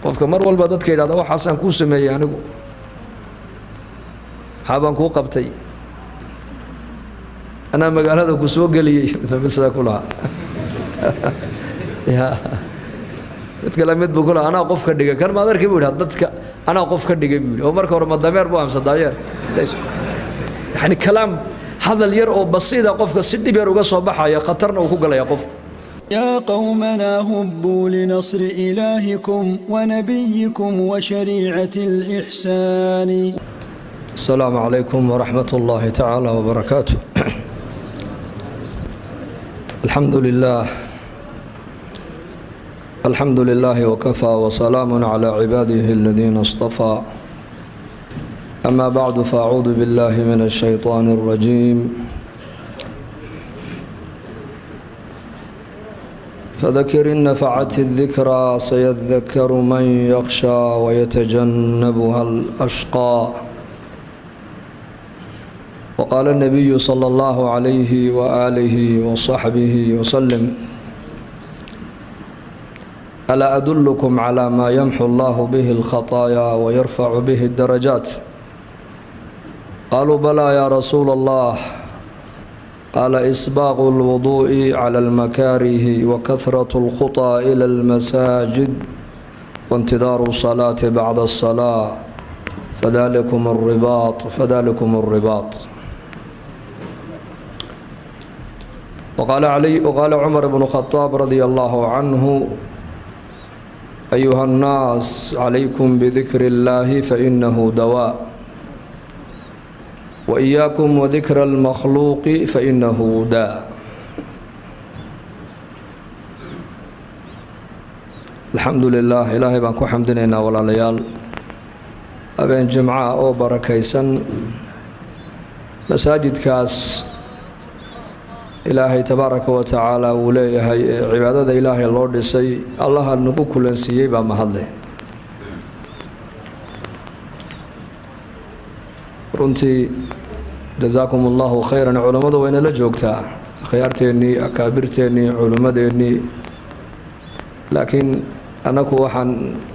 qofka mar walba dadka yiraahdo waxaan ku sameeyay anigu xabaan ku qabtay ana magaalada ku soo galiyay midba kula ya dadka la mid buu ana qof ka dhigay kan ma adarkay buu yiraahdo dadka ana qof ka dhigay buu oo marka hore ma dameer buu amsadaayeer yani kalaam hadal yar oo basiida qofka si dhib yar uga soo baxaya khatarna uu ku galaya qof يا قومنا هبوا لنصر إلهكم ونبيكم وشريعة الإحسان. السلام عليكم ورحمة الله تعالى وبركاته. الحمد لله وكفى وسلام على عباده الذين اصطفى. أما بعد فأعوذ بالله من الشيطان الرجيم. فذكر إن نفعت الذكرى سيذكر من يخشى ويتجنبها الأشقى. وقال النبي صلى الله عليه وآله وصحبه وسلم: ألا أدلكم على ما يمحو الله به الخطايا ويرفع به الدرجات؟ قالوا: بلى يا رسول الله. قال: إسباغ الوضوء على المكاره وكثرة الخطى إلى المساجد وانتظار الصلاة بعد الصلاة فذلكم الرباط. وقال عمر بن الخطاب رضي الله عنه: أيها الناس عليكم بذكر الله فإنه دواء، وإياكم وذكر المخلوق فإنه داء. الحمد لله إلهي بانكو حمدنا ولا ليال أبين جمعة أو بركيسا مساجد كاس إلهي تبارك وتعالى وليه عبادة إلهي اللورد سي الله النبو كلن سيئي بمحله runtii جزاكم الله خيرا. علماء وين لا جوجتا خيارتيني أكابرتيني علماء لكن أنا كوحن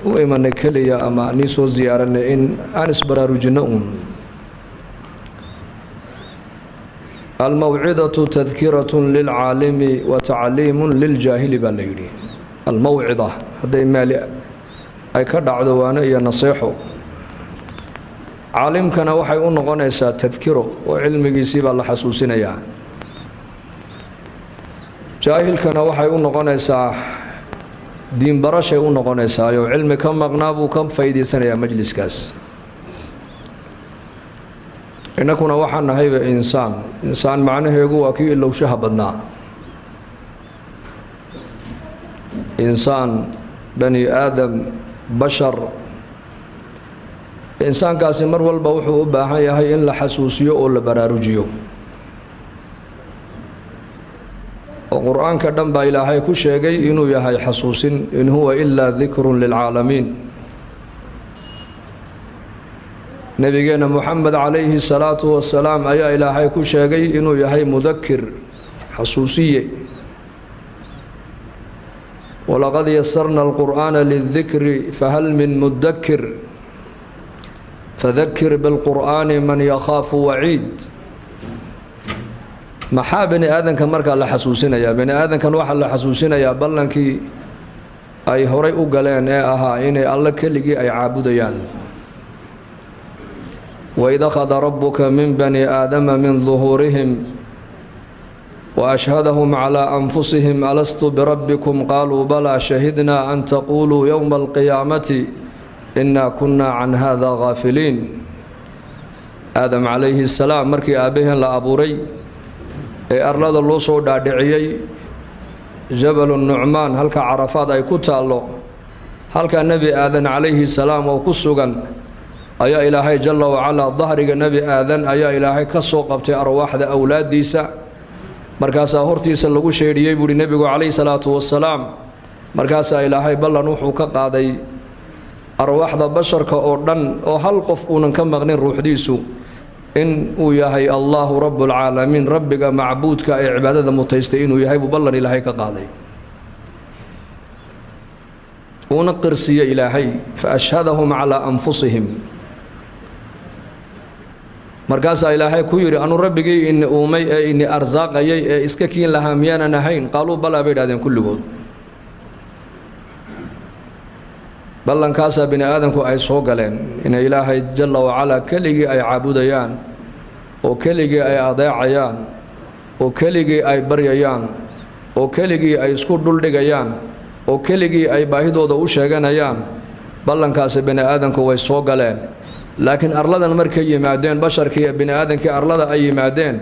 وإما نكليا أما نيسو زيارنا إن أنس براروجنون. الموعظة تذكرة للعالم وتعليم للجاهل بالليل. الموعظة هذا مالي أي كدعوة وانا يا نصيحه. caalimkana waxay u noqonaysaa tadkiro oo cilmigiisii baa la xasuusinayaa, jaahilkana waxay u noqonaysaa diin barashay u noqonaysaa oo cilmi ka maqnaa buu ka faa'iideysanayaa majliskaas. innakuna waxaan nahayba insaan macnaheegu waa kii ilowshaha badnaa. insaan bani aadam bashar insaankaasi mar walba wuxuu u baahan yahay in la xasuusiyo oo la baraarujiyo. oo qur-aanka dhan baa ilaahay ku sheegay inuu yahay xasuusin, in huwa ilaa dikrun lilcaalamiin. nabigeena muxamed calayhi salaatu wasalaam ayaa ilaahay ku sheegay inuu yahay mudakir, xasuusiye. walaqad yasarna alqur'aana lildikri fahal min mudakir فذكر بالقرآن من يخاف وعيد. maxaa bani aadanka markaa la xasuusinayaa? bani aadankan waxaa la xasuusinayaa ballankii ay horay u galeen ee ahaa inay alle keligii ay caabudayaan. وإذ أخذ ربك من بني آدم من ظهورهم وأشهدهم على أنفسهم ألست بربكم قالوا بلى شهدنا أن تقولوا يوم القيامة إنا كنا عن هذا غافلين. آدم عليه السلام مركي آبهن لأبوري أرلاد الله صودا دعيي جبل النعمان هلك عرفات أي كتالو هلك النبي آدم عليه السلام وكسوغا أيا إلهي جل وعلا ظهرك النبي آدم أيا إلهي كسوق بتي أرواح ذا أولاد ديسا مركاسا هورتيسا لغو شيريي بوري النبي عليه الصلاة والسلام مركاسا إلهي بلا نوحو كقاضي arwaaxda basharka oo dhan oo hal qof uunan ka maqnin ruuxdiisu in uu yahay allahu rabbul caalamiin, rabbiga macbuudka ee cibaadada mutaystay inuu yahay buu ballan ilaahay ka qaaday. ونقرسي إلهي فأشهدهم على أنفسهم markaasaa ilaahay ku yidhi anu rabbigii ini uumay ee ini arsaaqayay ee iska kiin lahaa miyaanan ahayn qaaluu balaa bay idhahdeen kulligood ballankaasaa bini aadamku ay soo galeen inay ilaahay jalla wacalaa keligii ay caabudayaan oo keligii ay adeecayaan oo keligii ay baryayaan oo keligii ay isku dhuldhigayaan oo keligii ay baahidooda u sheeganayaan ballankaasi bini aadamku way soo galeen laakiin arladan markay yimaadeen basharkii bini aadamkii arlada ay yimaadeen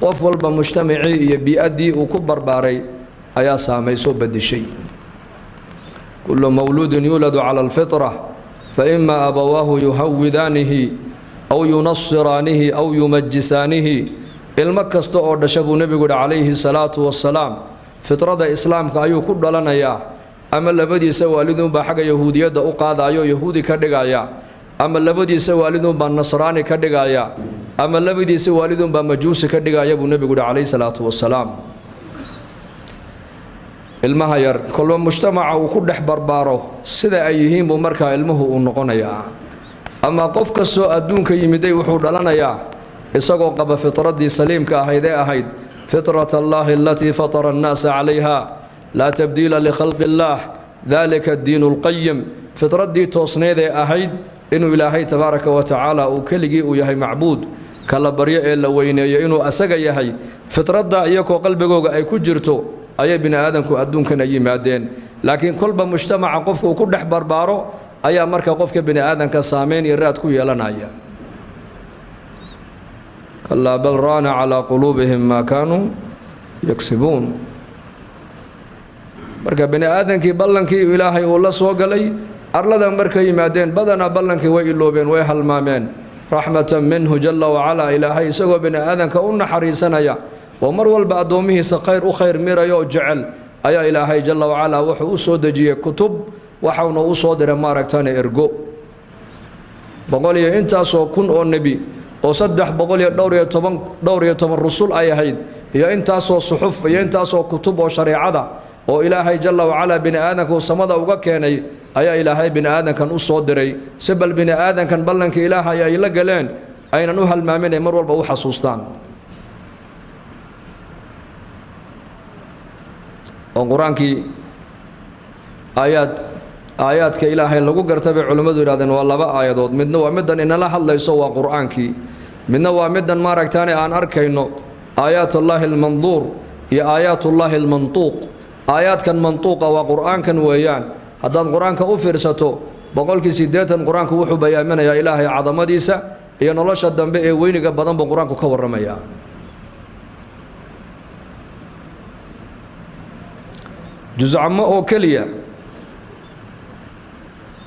qof walba mujtamacii iyo bii'addii uu ku barbaaray ayaa saamaysoo bedishay kullu mawluudin yuuladu cala alfitra fa imaa abawaahu yuhawidaanihi aw yunasiraanihi aw yumajisaanihi ilmo kasta oo dhasha buu nebigu yidhi calayhi salaatu wassalaam fitrada islaamka ayuu ku dhalanayaa ama labadiisa waalidunbaa xagga yahuudiyadda u qaadayo yahuudi ka dhigaya ama labadiisa waalidunbaa nasraani ka dhigaya ama labadiisa waalidunbaa majuusi ka dhigaya buu nebigu yidhi calayhi salaatu wassalaam ilmaha yar kolba mujtamaca uu ku dhex barbaaro sida ay yihiin buu markaa ilmuhu uu noqonayaa ama qof kastoo adduunka yimiday wuxuu dhalanayaa isagoo qaba fitraddii saliimka ahayd ee ahayd fitrat allaahi alatii fatara annaasa calayha laa tabdiila likhalqi illaah dalika addiinu alqayim fitraddii toosneed ee ahayd inuu ilaahay tabaaraka wa tacaala uu keligii uu yahay macbuud kala baryo ee la weyneeyo inuu asaga yahay fitradda iyagoo qalbigooga ay ku jirto ayay bini aadamku adduunkan ay yimaadeen laakiin kolba mujtamaca qofka uu ku dhex barbaaro ayaa marka qofka bini aadamka saameyn iyo raad ku yeelanaya kallaa bal raana calaa quluubihim maa kaanuu yagsibuun marka bini aadamkii ballankii ilaahay uu la soo galay arladan markay yimaadeen badanaa ballankii way iloobeen way halmaameen raxmatan minhu jalla wacalaa ilaahay isagoo bini aadanka u naxariisanaya oo mar walba addoomihiisa khayr u khayr miraya oo jecel ayaa ilaahay jalla wacalaa wuxuu u soo dejiyey kutub waxauna u soo diray maaragtane ergo 100 iyo intaasoo kun oo nebi oo 312 rusul ay ahayd iyo intaasoo suxuf iyo intaasoo kutub oo shareecada oo ilaahay jalla wacalaa bini aadanka uu samada uga keenay ayaa ilaahay bini aadankan u soo diray si bal bini aadankan ballankii ilaahay ay la galeen aynan u halmaamin mar walba u xasuustaan oo quraankii aayaadka ilaahay lagu gartabay culimadu yiraahdeen waa laba aayadood midna waa midan inala hadlayso waa quraankii midna waa midan maaragtaane aan arkayno aayaatullaahi almanduur iyo aayaatullaahi almantuuq aayaadkan mantuuqa waa quraankan weeyaan haddaad quraanka u fiirsato 80% quraanku wuxuu bayaaminayaa ilaahay cadamadiisa iyo nolosha dambe ee weyniga badan buu quraanku ka warramayaa juz'amo oo kaliya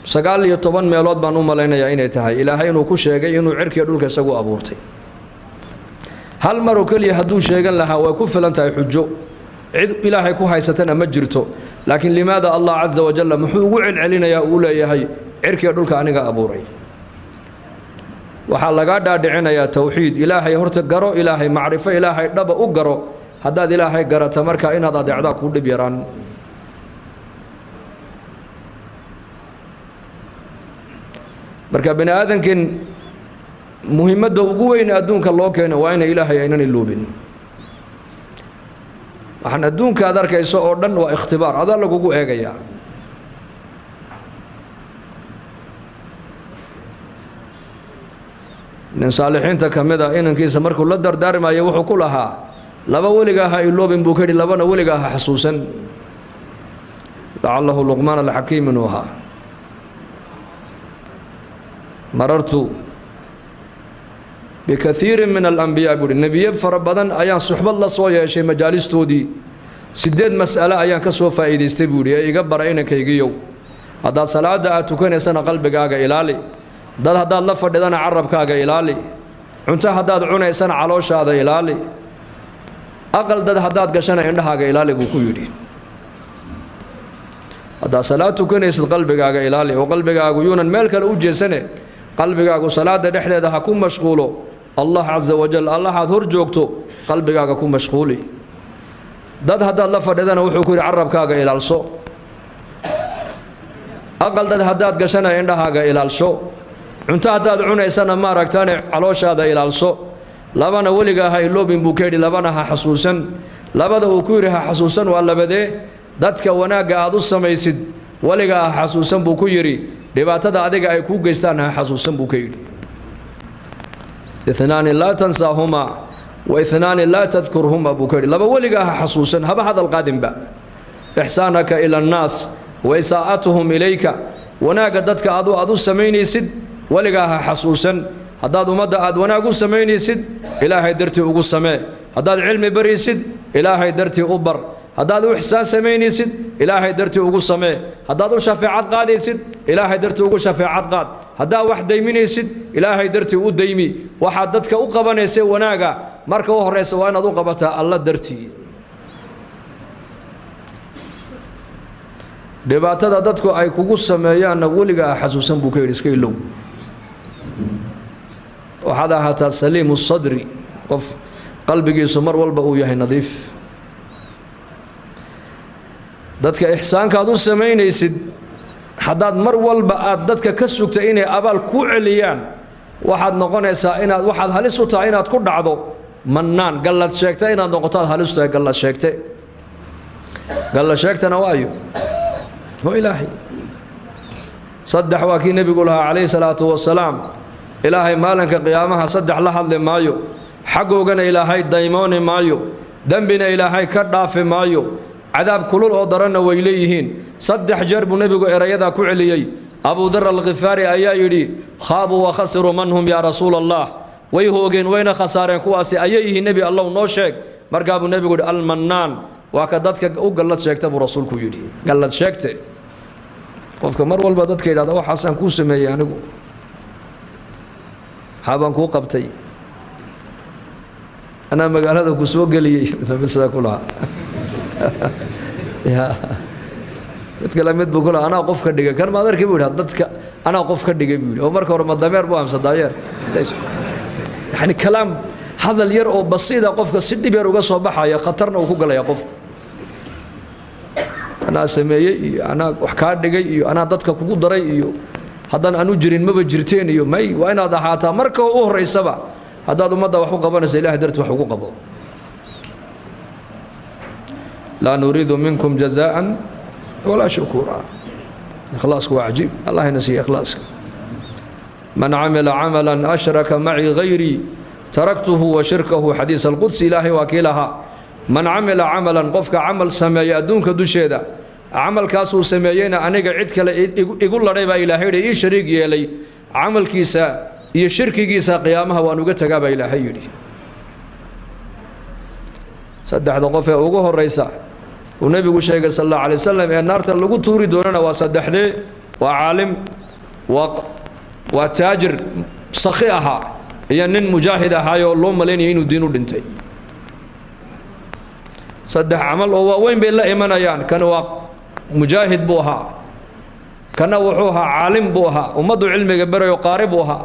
19 meelood baan u malaynayaa inay tahay ilaahay inuu ku sheegay inuu cirkiga dhulka isagu abuurtay hal mar oo kaliya hadduu sheegan lahaa way ku filan tahay xujo cid ilaahay ku haysatana ma jirto laakiin limaada allah azza wa jalla muxuu ugu celcelinayaa uu leeyahay cirkiga dhulka aniga abuuray waxaa laga dhaadhicinayaa tawxiid ilaahay horta garo ilaahay macrifo ilaahay dhaba u garo haddaad ilaahay garata marka inaad adeecdaa ku dhib yaraan marka bini aadankan muhiimadda ugu weyn adduunka loo keeno waa inay ilaahay aynan iloobin waxaan adduunka aad arkayso oo dhan waa ikhtibaar adaa lagugu eegayaa nin saalixiinta ka mid ah inankiisa markuu la dardaarmayo wuxuu ku lahaa laba weligaa ha iloobin buu ka yidhi labana weligaa ha xasuusan lacalahu luqmaan alxakiim inuu ahaa marartu bikathiirin min alambiyaa buuhi nebiye fara badan ayaan suxbad la soo yeeshay majaalistoodii 8 mas'alo ayaan ka soo faa'iidaystay buuhi ee iga bara inankaygiyow haddaad salaada aad tukanaysana qalbigaaga ilaali dad haddaad la fadhidana carabkaaga ilaali cunto haddaad cunaysana calooshaada ilaali aqal dad haddaad gashana indhahaaga ilaali buu ku yidhi haddaad salaad tukanaysid qalbigaaga ilaali oo qalbigaagu yuunan meel kale u jeesane qalbigaagu salaada dhexdeeda ha ku mashquulo allah caza wajal allahaad hor joogto qalbigaaga ku mashquuli dad haddaad la fadhidana wuxuu ku yidhi carabkaaga ilaalso أقل داد هداد قشنا عندها إلى الشو أنت هداد عنا سنة ما ركتاني علوش هذا إلى الشو لبنا ولقى هاي اللوبين بوكيري لبناها حسوسا لبدا وكورها حسوسا ولا بدي دتك وناقا عدو السميسد ولقى حسوسا بوكيري dhibaatada adiga ay ku geystaan xasuusan buu ka yiri اثنان لا تنساهما واثنان لا تذكرهما buu ka yiri laba waliga xasuusan haba hadal qaadim ba ihsaanaka ila الناس وإساءتهم إليك وناقا ددك adu sameynaysid waliga xasuusan hadaad umada aad wanaagu sameynaysid ilaahay dartii ugu samee hadaad cilmi barisid ilaahay dartii u bar هذا إحسان سمينيسد إلهي درتي أقول سماه هذا شفاعة قاديسد إلهي درتي أقول شفاعة قاد هذا واحد ديمينيسد إلهي درتي أقول ديمي واحد دتك أقبل يسوي وناقة مركو هرس وأنا ذوقبتها الله درتي دبعت هذا دتك أي كوكو سمايا نقولك حسوسا بوكيرس كيلو وهذا حتى سليم الصدر قف قلبك سمر والبقو يهي نظيف dadka ihsaanka aad u sameynaysid hadaad mar walba aad dadka ka sugta inay abaal ku celiyaan waxaad noqonaysaa inaad waxaad halis u tahay inaad ku dhacdo mannaan galad sheegtay inaad noqoto halis u tahay galad sheegtana waayo waa ilaahi saddex waa kii nabigu lahaa calayhi salaatu wasalaam ilaahay maalinka qiyaamaha saddex la hadli maayo xagoogana ilaahay daymooni maayo dambina ilaahay ka dhaafi maayo عذاب كلول أو درنا ويليهين صدح جرب نبي إريدا كعليي أبو ذر الغفاري أيا يري خابوا وخسروا منهم يا رسول الله ويهوجين وين خسارين كواسي أييه نبي الله نوشك مرقاب النبي يقول المنان وكذاتك قلت شيكت أبو رسولك يري قلت شيكت قفك مر والبدت كيدا ده حسن كوسمي يعني حابن كو قبتي أنا مقال هذا كسوق لي بس كلها يا تكلمت بقول أنا قف كدقة كان ما أدري كيف هذا أنا قف كدقة بيقول عمرك ورا الضمير بوام صداير ليش يعني كلام هذا الير أو بسيط قف كسيدي بيروق صباحا يا خطرنا وكوكلا يا قف أنا سمي أنا وحكار دقي أنا ضدك كوكو دري هذا أنا جرين ما بجرتين ماي وأنا هذا حاتا مركو أوه سبع هذا مدة وحقوق بنا سيله درت وحقوق به لا نريد منكم جزاء ولا شكورا إخلاصك وعجيب الله ينسي إخلاصك من عمل عملا أشرك معي غيري تركته وشركه حديث القدس إلهي وكيلها من عمل عملا قفك عمل سمايا دونك دوشيدا عمل كاسو سمايين أنيق عدك يقول لريبا إلهي إيه شريك يلي عمل كيسا إيه شرك كيسا قيامها وأنوغتك أبا إلهي يلي صدح دقفة أوغوه الرئيسة والنبي صلى الله عليه وسلم أن النار تلقوا توري دوننا وصدح لي وعالم وتاجر صخيئها هي نن مجاهدة هاي الله ملين ينو دينو دنتي صدح عمل هو وين بالله إيمانا يعني كانوا مجاهد بوها كانوا وحوها عالم بوها ومدوا علم جبر يقاربوها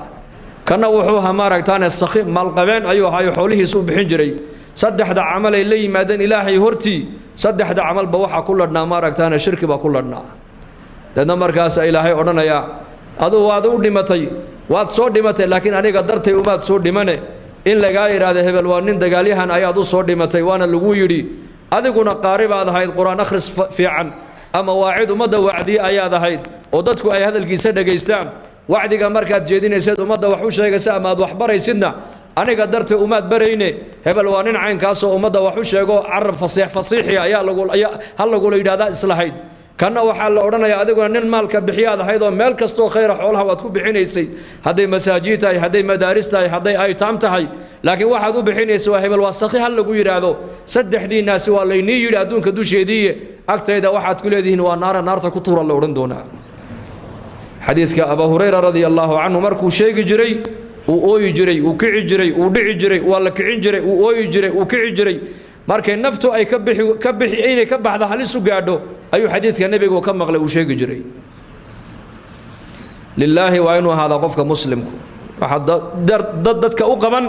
كانوا وحوها ما ركتان الصخيء مالقبين أيوه هاي حوله سوء بحنجري صدح دا عمل اللي مادن إلهي هرتي صدح دا عمل بوحة كلنا ما ركتان الشرك بكلنا لأن مركز إلهي أرنا يا أدو وادو دمتي واد صور دمتي لكن أنا قدرتي وماد صور دمني إن لقاير هذا هبل وانين دقاليها أيادو صور دمتي وانا اللقو يري هذا كنا قارب هذا هاي القرآن أخرس في عن أما واعد ومدى وعدي أياد هاي ودتكو أي هذا الجسد جيستان وعدك مركز جديد يسد ومدى وحوش يجسا ما دو حبر يسدنا أنا قدرت أماد بريني هبل وانين عين كاسو ومدى وحوش يجو عرب فصيحي يا لقول هل لقول إذا إصلاحيد كان وحال أورنا يا أديكوا نن مالك بحياة هيدا مالك استو خير حولها وتكون بحينيسي هذي مساجد هاي هذي مدارس هاي هذي أيتام هاي لكن واحد بحينيسي وهبل الوسخي هل لقول يرادو سدح دي الناس واللي نيجي يرادون كدوش يدي أكتر إذا واحد كل يديه نار تكتور الله ورندونا حديثك أبا هريرة رضي الله عنه مركو شيء جري وأوي جري وكعي جري ودعي جري ولا كعين جري وأوي جري وكعي جري markay naftu ay ka bixi inay ka baxdo halis u gaadho ayuu xadiidka nabiga ka maqlay uu sheegi jiray lillahi wa inuu hada qofka muslimku waxa dadka u qaban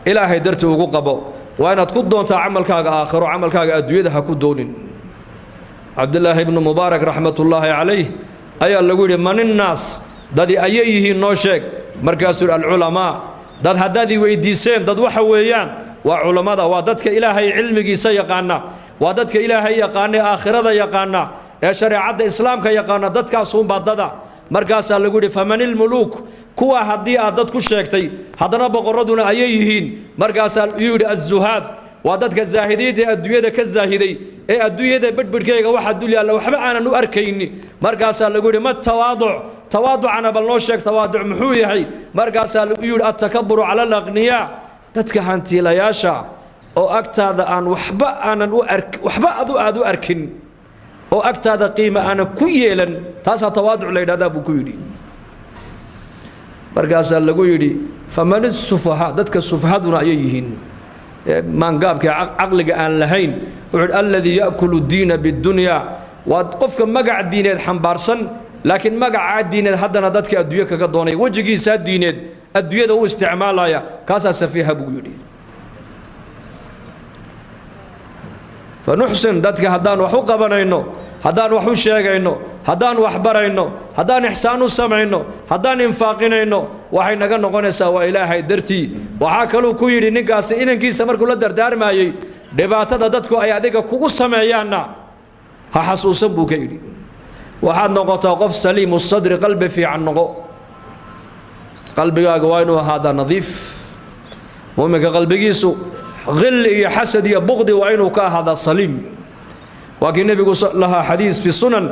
ilaahay dartii ugu qabo waa inaad ku doontaa amalkaaga aakhiro amalkaaga adduunyada ha ku doonin Abdullah ibn Mubarak rahmatullahi alayhi ayaa lagu yidhi man innaas dadi ayay yihiin noo sheeg markaasuu yidhi alculamaa dad haddaad i weydiiseen dad waxa weeyaan waa culammada waa dadka ilaahay cilmigiisa yaqaana waa dadka ilaahay yaqaana ee aakhirada yaqaana ee shareecadda islaamka yaqaana dadkaasuunbaa dada markaasaa lagu yidhi famanilmuluuk kuwa haddii aad dad ku sheegtay haddana boqorraduna ayay yihiin markaasaa yuu yidhi azuhaad waa dadka zaahidiinta ee adduunyada ka zaahiday ee adduunyada bedhbidhkayga waxa dul yaalla waxba aanan u arkayni markaasaa lagu yidhi ma tawaaduc tawaaducana bal noo sheeg tawaaduc muxuu yahay markaasaa lagu yidhi attakaburu cala alaqniyaa dadka hantiilayaasha oo agtaada aan waxba aanan u waxba aad u arkin oo agtaada qiimo aanan ku yeelan taasaa tawaaduc la yidhahdaa buu ku yidhi markaasaa lagu yidhi faman isufahaa dadka sufahaduna ayay yihiin maangaabka caqliga aan lahayn wuxuu alladii yaakulu diina biddunyaa waa qofka magac diineed xambaarsan laakiin magacaa diineed haddana dadka adduunyo kaga doonaya wejigiisaa diineed adduunyada u isticmaalaya kaasaa safiiha buu yidhi fanuxsin dadka haddaan wax u qabanayno haddaan wax u sheegayno haddaan wax barayno haddaan ixsaan u samayno haddaan infaaqinayno waxay naga noqonaysaa waa ilaahay dartii waxaa kaluu ku yidhi ninkaasi inankiisa markuu la dardaarmaayey dhibaatada dadku ay adiga kugu sameeyaanna ha xasuusan buu ka yidhi waxaad noqotaa qof saliimu sadri qalbi fiican noqo qalbigaaga waa inuu ahaadaa nadiif mu'minka qalbigiisu غل iyo xasad iyo buqdi waa inuu ka ahaadaa saliim waa kii nebigu lahaa xadiis fi sunan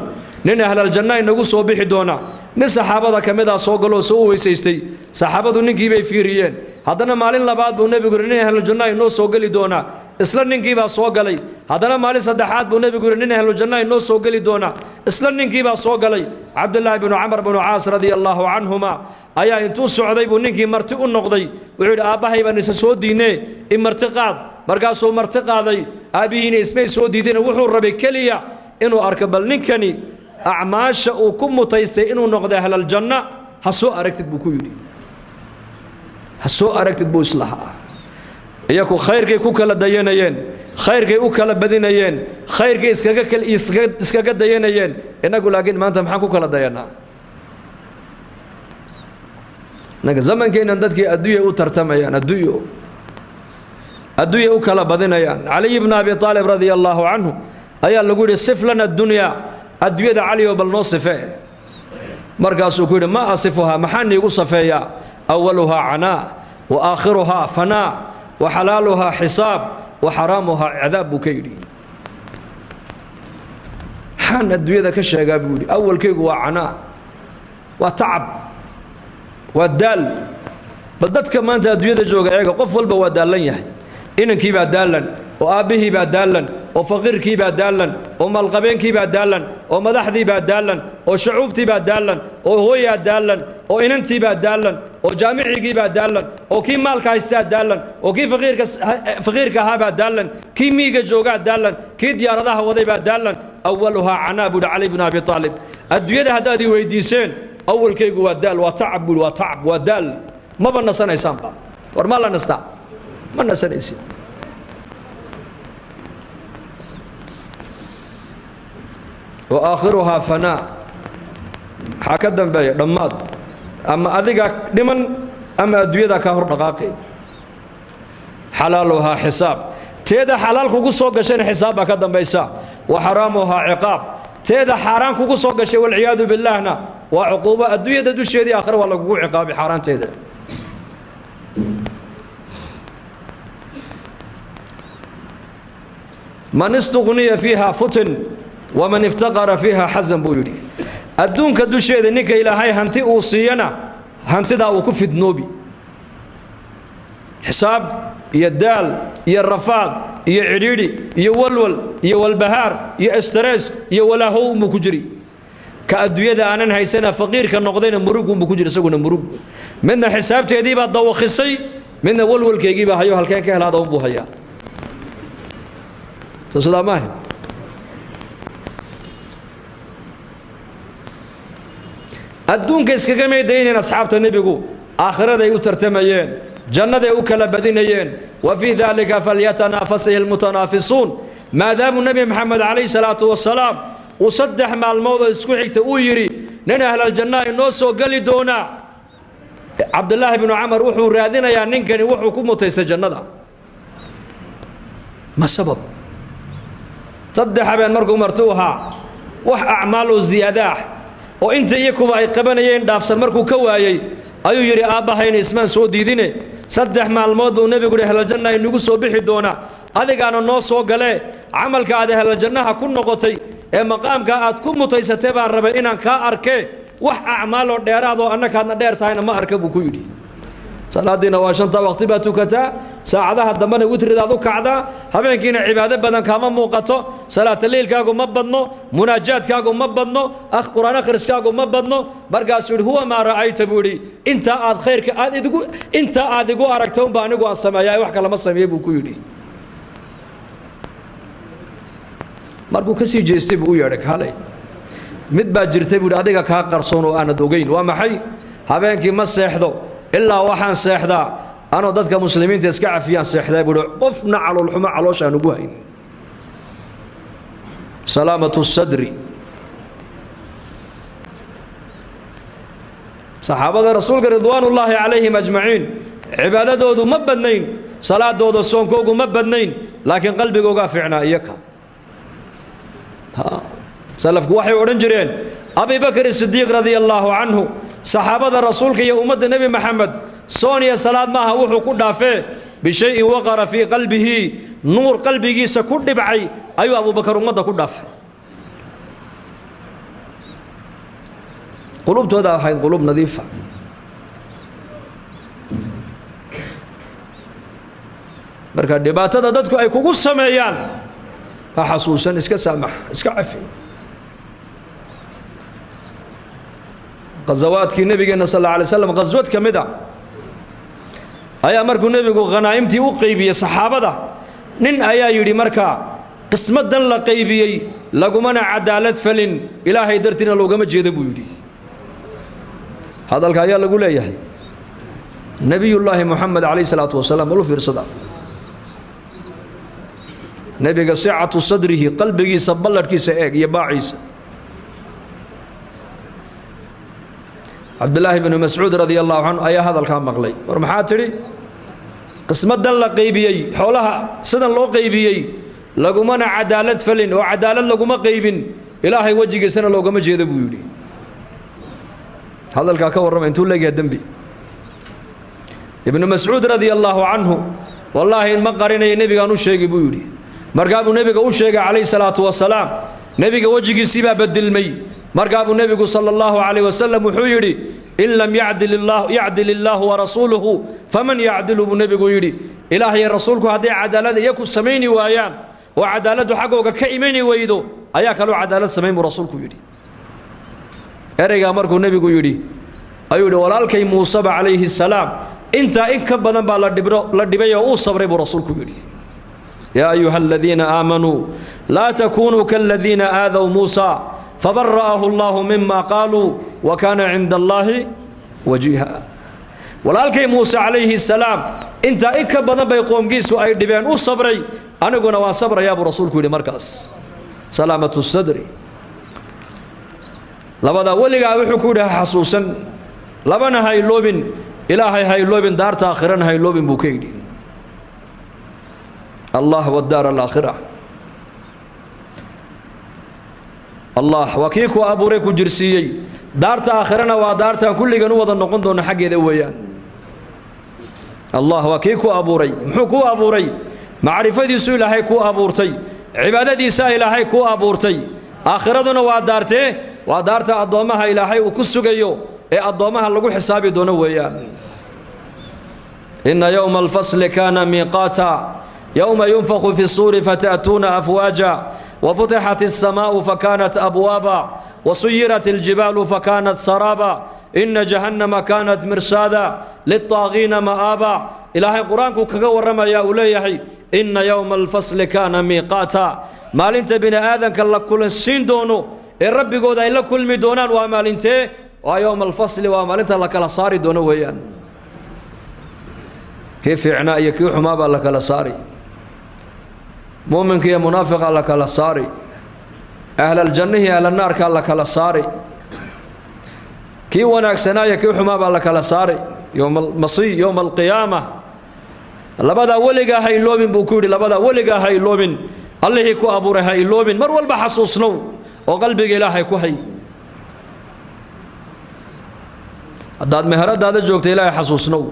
nin ahlaljanna inagu soo bixi doona nin saxaabada ka mid ah soo galoo soo weysaystay saxaabadu ninkii bay fiiriyeen haddana maalin labaad buu nebigu yidhi nin ahlaljanna inoo soo geli doona isla ninkii baa soo galay haddana maalin saddexaad buu nebigu yidhi nin ahlaljanna inoo soo geli doona isla ninkii baa soo galay cabdullaahi binu camar binu caas radia allaahu canhuma ayaa intuu socday buu ninkii marti u noqday wuxuu yidhi aabbahay baan isa soo diinee in marti qaad markaasuu marti qaaday aabbihiina ismay soo diideen wuxuu rabay keliya inuu arko bal ninkani acmaasha uu ku mutaystay inuu noqdo ahlaljanna ha soo aragtid buu ku yidhi ha soo aragtid buu islahaa iyaku khayrkay ku kala dayanayeen khayrkay u kala badinayeen khayrkay iskaga dayanayeen innagu laakiin maanta maxaan ku kala dayanaa naga zamankeennan dadkii adduunya u tartamayaan adduunya u kala badinayaan caliy ibn abi aalib radia allaahu canhu ayaa lagu yidhi sif lana adunyaa adduunyada caliyo bal noo sifee markaasuu ku yidhi ma asifuhaa maxaa niigu safeeyaa awaluhaa canaa wa aakhiruhaa fanaa wa xalaaluhaa xisaab wa xaraamuhaa cadaab buu ka yidhi maxaan adduunyada ka sheegaa buu yidhi awalkaygu waa canaa waa tacab waa daal bal dadka maanta adduunyada jooga eega qof walba waa daallan yahay inankii baa daallan oo aabbihii baa daallan oo faqiirkii baa daallan oo maalqabeenkii baa daallan oo madaxdii baa daallan oo shucuubtii baa daallan oo hooyaa daallan oo inantii baa daallan oo jaamicigii baa daallan oo kii maalka haystaa daallan oo kii faqiirka ahaa baa daallan kii miiga joogaa daallan kii diyaaradaha waday baa daallan awaluhaa canaa buuhi cali bnu abi aalib adduunyada haddaad ii weydiiseen awalkaygu waa daal waa tacab buuhi waa tacab waa daal maba nasanaysaanba war maa la nastaa ma nasanaysid wa aakhiruhaa fanaa maxaa ka dambeeya dhammaad ama adiga dhiman ama adduunyada kaa hor dhaqaaqay xalaaluhaa xisaab teeda xalaal kugu soo gashayna xisaab baa ka dambaysa wa xaraamuhaa ciqaab teeda xaaraan kugu soo gashay walciyaadu billaahna waa cuquubo adduunyada dusheedii aakhira waa lagugu ciqaabay xaaraanteeda man istuqniya fiiha futin waman iftaqara fiiha xasan buu yidhi adduunka dusheeda ninka ilaahay hanti uu siiyana hantidaa uu ku fidnoobi xisaab iyo daal iyo rafaad iyo cidhiidhi iyo walwal iyo walbahaar iyo stress iyo walaahow unbuu ku jiri ka adduunyada aanan haysana faqiirka noqdayna murug unbuu ku jira isaguna murug midna xisaabteedii baa dawakhisay midna walwalkeygii baa hayo halkeen ka helaada unbuu hayaa soo sidaa maaha adduunka iskaga meedayneen asxaabta nebigu aakhiraday u tartamayeen jannaday u kala badinayeen wa fii daalika falyatanaafasahi almutanaafisuun maadaamuu nebi maxamed calayhi salaatu wasalaam uu 3 maalmoodoo isku xigta uu yidhi nin ahlal janna inoo soo gali doona Abdullah ibn Umar wuxuu raadinayaa ninkani wuxuu ku mutaysay jannada ma sabab saddex habeen markuu martuuha wax acmaal ziyaadah oo inta iyakuba ay qabanayeen dhaafsan markuu ka waayay ayuu yiri aabahayna ismaan soo diidine saddex maalmood buu nabigu ahlal janna inagu soo bixi doona adigaana noo soo gale amalka aad ahlal jannaha ku noqotay ee maqaamka aad ku mutaysatay baan rabay inaan ka arkay wax acmaal oo dheeraad oo annakaadna dheer tahayna ma arka buu ku yiri salaadina waa shanta waqti baa tukata saacadaha dambana witridaad u kacda habeenkiina cibaado badan kama muuqato salaata leelkaagu ma badno munaajaadkaagu ma badno quraan akhriskaagu ma badno markaas huwa ma raayta buuri inta aad khayrka aad igu aragto baa anigu aan sameeyay wax kale ma sameeyay buu ku yiri markuu ka sii jeestay buu yeedhay halay mid baa jirtay buu adiga ka qarsoon oo aanad ogeyn waa maxay habeenkii ma seexdo ilaa waxaan seexdaa anoo dadka muslimiinta iska cafiyaan seexday buu qofna calool xumo calooshaan ugu hayn salaamatu sadri saxaabada rasuulka ridwaanullaahi calayhim ajmaciin cibaadadoodu ma badnayn salaadooda soonkoogu ma badnayn laakiin qalbigooga fiicnaa iyaka salafku waxay oran jireen Abi Bakr as-Siddiq radiyallahu anhu saxaabada rasuulka iyo ummadda nabi Muhammad sooniya salaad maaha wuxuu ku dhaafay bishay waqara fi qalbihi nuur qalbigiisa ku dhibcay ayuu Abu Bakr ummadda ku dhaafay qulubtooda ahayd qulub nadiifa marka dhibaatada dadku ay kugu sameeyaan xasuusan iska saamax iska cafi غزواتكي نبينا صلى الله عليه وسلم غزوات كمدا ayaa markuu nabigu qanaa'imtii u qaybiyay saxaabada nin ayaa yiri marka qismadan la qaybiyay lagumana cadaalad falin ilaahay dartina loogama jeedo buu yiri hadalka ayaa lagu leeyahay nabiyullaahi muhammad alayhi salaatu wasalaam wal fiirsada nabiga sa'atu sadrihi qalbigiisa balladkiisa eeg iyo baaciisa Abdullah ibn Mas'ud radiyallahu anhu ayaa hadalka maqlay war maxaa tiri qismadan la qaybiyay xoolaha sidan loo qaybiyay lagumana cadaalad falin oo cadaalad laguma qaybin ilaahay wajigiisana loogama jeedo buu yiri hadalka ka warramay intuu leeyahay dambi ibn Mas'ud radiyallahu anhu wallahi ma qarinay nabiga uu sheegay buu yiri markaa buu nabiga u sheegay alayhi salaatu wasalaam nabiga wajigiisa baa beddelmay markaa buu nabigu sallallahu alayhi wasallam wuxuu yiri in lam ya'dil Allah wa rasuluhu faman ya'dilu bu nabigu yiri ilaahay rasuulku haday cadaalad iyaku sameeyni waayaan oo cadaaladu xaqooga ka iimayni waydo ayaa kale cadaalad sameeyay buu rasuulku yiri ereyga markuu nabigu yiri ayuu yiri walaalkay Muusa alayhi salaam inta in ka badan baa la dhibay oo uu sabray buu rasuulku yiri ya ayyuhalladhina aamanu la takunu kalladhina aadaw Muusa فبرأه الله مما قالوا وكان عند الله وجيها ولكن موسى عليه السلام انت إنك بدن بيقوم جيسو أي دبيان أو صبري أنا قلنا وصبر يا أبو رسولك لمركز سلامة الصدر لبدا ولي وحكوده حسوسا لبنا هاي لوبن إلهي هاي لوبن دار تاخرا هاي لوبن بوكيدي الله والدار الآخرة الله وكيكو أبوريكو جرسيي دارتا آخرنا ودارتا كل جنوة النقند ونحق ذويان الله وكيكو أبوري محكو أبوري معرفة سؤال هاي كو أبورتي عبادة سائلة هاي كو أبورتي آخرتنا ودارتا أضامها إلى هاي وكسو جيو أضامها لقو حسابي دون ويان إن يوم الفصل كان ميقاتا يوم ينفخ في الصور فتأتون أفواجا وفتحت السماء فكانت أبوابا وسيرت الجبال فكانت سرابا إن جهنم كانت مرصادا للطاغين مآبا إلهي قرآنك كغورما يا أوليحي إن يوم الفصل كان ميقاتا مال انت بنا آذن كالله كل السين دونو الرب قود إلا كل مدونان ومال انت ويوم الفصل ومال انت لك لصاري دونو ويان كيف عنائك يحمابا لك لصاري مؤمنك يا منافق لك لصاري أهل الجنة أهل النار كان لك لصاري كي وناكسنايا كي حما بالك على صاري يوم المصير يوم القيامة لبدا ولقا هاي اللومن بوكوري لبدا ولقا هاي اللومن الله يكو أبو هاي اللومن مر والبحصوص نو وقلبك إلهي كو هاي هداد مهرد هذا جوكت إلهي حصوص نو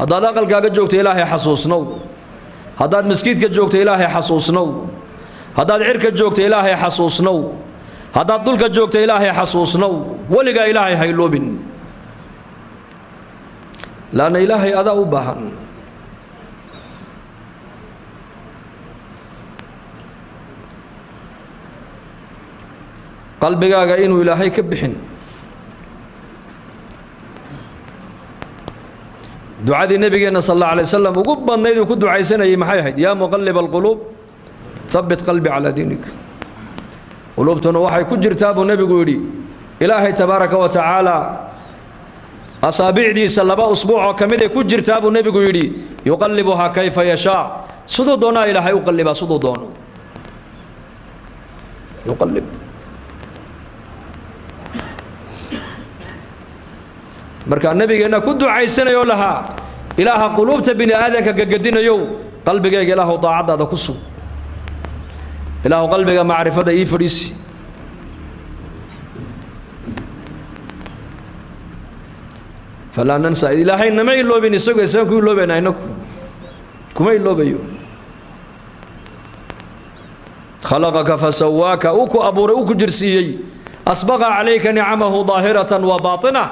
هداد أقل قاقد جوكت إلهي حصوص نو هداد مسكيت جوكت إلهي حصوص نو هداد عرك جوكت إلهي حصوص نو هداد دلك جوكت إلهي حصوص نو ولقا إلهي هاي اللومن لأن إلهي أذى أباهن قلبك إنه إلهي كبحن دعاء النبي صلى الله عليه وسلم وقبل نيدو كدو عيسنا يمحيهد يا مقلب القلوب ثبت قلبي على دينك قلوبتنا وحي كجر تابو النبي قولي إلهي تبارك وتعالى أصابع دي سلبا أسبوع كمدة كجر تابو النبي قولي يقلبها كيف يشاء صدو دونا إلهي يقلبها صدو دونا يقلب marka nabigeena ku ducaysanayo laha ilaaha qulubta bini aadanka gagadinayo qalbigayga ilaahu daacadaada ku sug ilaahu qalbiga maarifada ii fadhiisi fala nansa ilaahay nama iloobin isagu isaan ku iloobayna kuma iloobayo khalaqaka fasawaka uku abura uku jirsiyay asbaqa alayka ni'amahu zahiratan wa batinah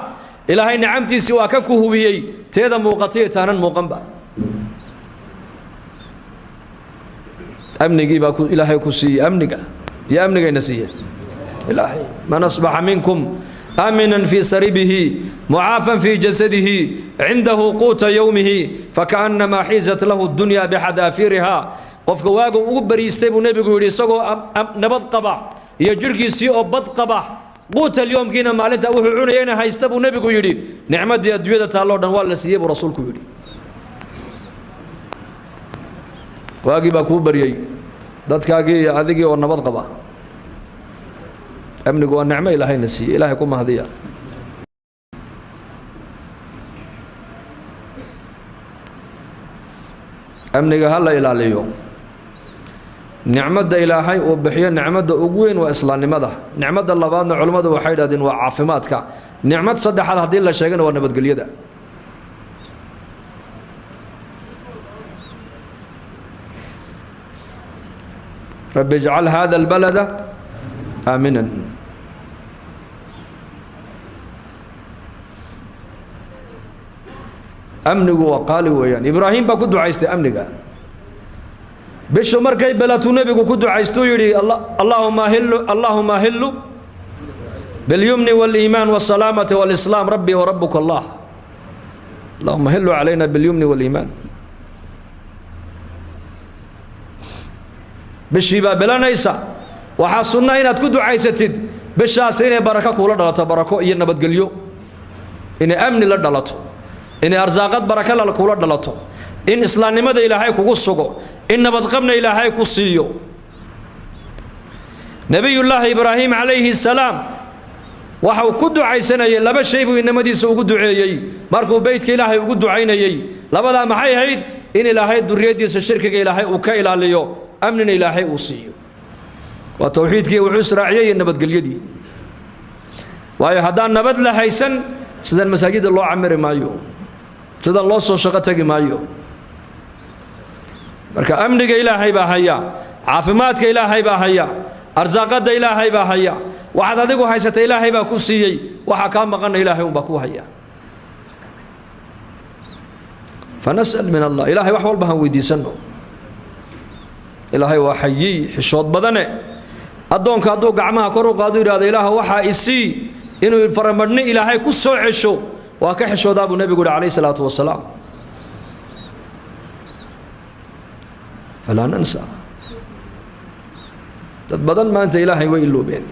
إلهي نعمتي سواك كهوبيي تيدا موقتي تانا موقنبا أمني باكو إلهي كسي أمنك يا أمنك نسيه إلهي من أصبح منكم آمنا في سربه معافا في جسده عنده قوت يومه فكأنما حيزت له الدنيا بحذافيرها قفك واقو أقبر يستيبو نبي قولي سقو نبض قبع يجركي سيئو بض قبع قوت اليوم كنا مالتها وحعون ينا هايستبو نبي يدي نعمة دي أدوية تعالى نوال لسيب رسولك يدي واجب أكوبر يي دتك أجي هذيك والنبض قبا أمن جوا النعمة إلهي نسي إلهي كم هذية أمن جهلا إلى اليوم نعمة إلهي وبحيا نعمة أقوين وإصلان ماذا نعمة الله بعدنا علماء وحيدة وعافماتك نعمة صدق هذا هذه الله شيئا ونبت قليدا رب اجعل هذا البلد آمنا أمنه وقالوا ويان إبراهيم بكدو عايزت أمنك بشو مركي بلاتو نبي كدو عايزتو يري اللهم هل باليمن والإيمان والسلامة والإسلام ربي وربك الله اللهم هل علينا باليمن والإيمان بشيبا بلا نيسا وحاسونا إن تكدو عايزتد بشاسين بركة كولا دلتا بركة إينا بدقليو إن أمن لدلتو إن أرزاقات بركة لكولا دلتو إن إسلام ماذا إلهي كوسوغو إن بدقمنا إلهي كوسيو نبي الله إبراهيم عليه السلام وحو كدو عيسنا لبا شيبو إنما دي سو كدو عيي ماركو بيتك إلهي وكدو عيني لبا دا محاي هيد إن إلهي الدرية دي سشركك إلهي وكا إلهي أمن إلهي أوصيه وتوحيدك وعسر عيي إن بدقل يدي وهي هدان نبد لحيسن سيدان مساجد الله عمر مايو سيدان الله سو شغتك مايو marka amniga ilaahay baa haya caafimaadka ilaahay baa haya arsaaqada ilaahay baa haya waxaad adigu haysata ilaahay baa ku siiyay waxa ka maqan ilaahay un baa ku haya fanasal min allah ilaahay wax walba han weydiisano ilaahay waa hayyi xishood badane adoonka adoo gacmaha kor u qaado iraada ilaahay waxa isii inuu faramadni ilaahay ku soo cesho waa ka xishooda abu nabiga kaleey salaatu wasalaam فلا ننسى تبدل ما أنت إلهي وإلو بين